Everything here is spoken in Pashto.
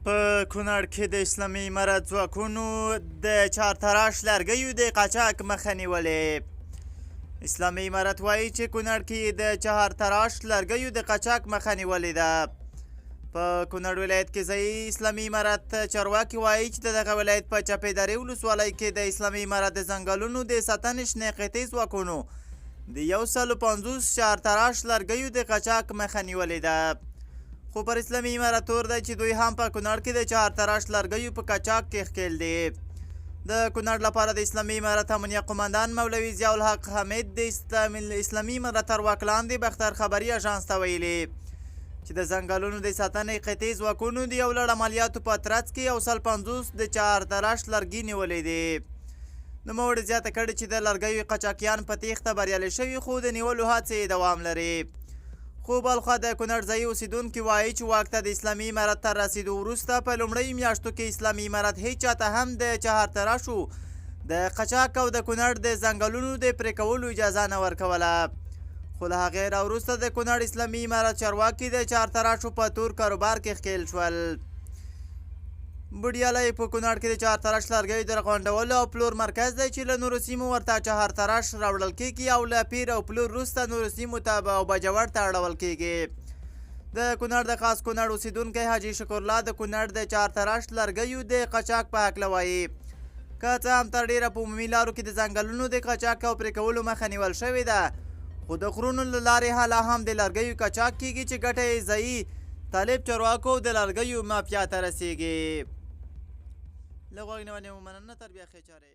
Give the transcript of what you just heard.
په کونړ کې د اسلامي امارت ځواکونو د چهارتراش لرګیو د قاچاق مخه نیولې. اسلامي امارت وایي چې کونړ کې د چهارتراش لرګیو د قاچاق مخه نیولې ده. په کونړ ولایت کې ځایي اسلامي امارت چارواکي وایي چې د دغه ولایت په چاپېدارې ولسوالۍ کې د اسلامي امارت د ځنګلونو د ساتنې شنې قطعې ځواکونو د 150 چهارتراش لرګیو د قاچاق مخه نیولې ده. خو پر اسلامي امارت تور دی چې دوی هم په کونړ کې د چهارتراش لرګیو په قاچاق کې ښکېل دي. د کونړ لپاره د اسلامي امارت امنیه قماندان مولوي ضیاء الحق حمید د اسلامي امارت ارواک لاندې بختر خبري اژانس ته ویلي چې د ځنګلونو د ساتنې قطعې ځواکونو د یو لړ عملیاتو په ترڅ کې 150 د چهارتراش لرګي نیولې دي. نوموړي زیاته کړې چې د لرګیو قاچاقیان په تیښته بریالي شوي خو د نیولو هڅې دوام لري. خو بلخوا د کونړ ځایي اوسېدونکي وایي چې واک ته د اسلامي امارت تر رسېدو وروسته په لومړیو میاشتو کې اسلامي امارت هیڅ چاته هم د چهارتراشو د قاچاق او د کونړ د ځنګلونو د پرې کولو اجازه نه ورکوله. خو له هغې راوروسته د کونړ اسلامي امارت چارواکي د چهارتراشو په تور کاروبار کې ښکېل شول. بډیالی په کونړ کې د چهارتراش لرګیو د رغونډولو او پلور مرکز دی چې له نورو سیمو ورته چهارتراش راوړل کېږي او له پیر او پلور وروسته نورو سیمو ته او بجوړ ته اړول کېږي. د کونړ د خاص کونړ اوسېدونکی حاجي شکرالله د کونړ د چهارتراش لرګیو د قاچاق په هکله وایي که څه هم تر ډېره په عمومي لارو کې د ځنګلونو د قاچاق او پرې کولو مخه نیول شوې ده خو د غرونو له لارې حالا هم د لرګیو قاچاق کېږي چې ګټه یې ځایي طالب چارواکو د لرګیو مافیا ته رسېږي. له غوږ نیونې مو مننه. تر بیا ښې چارې.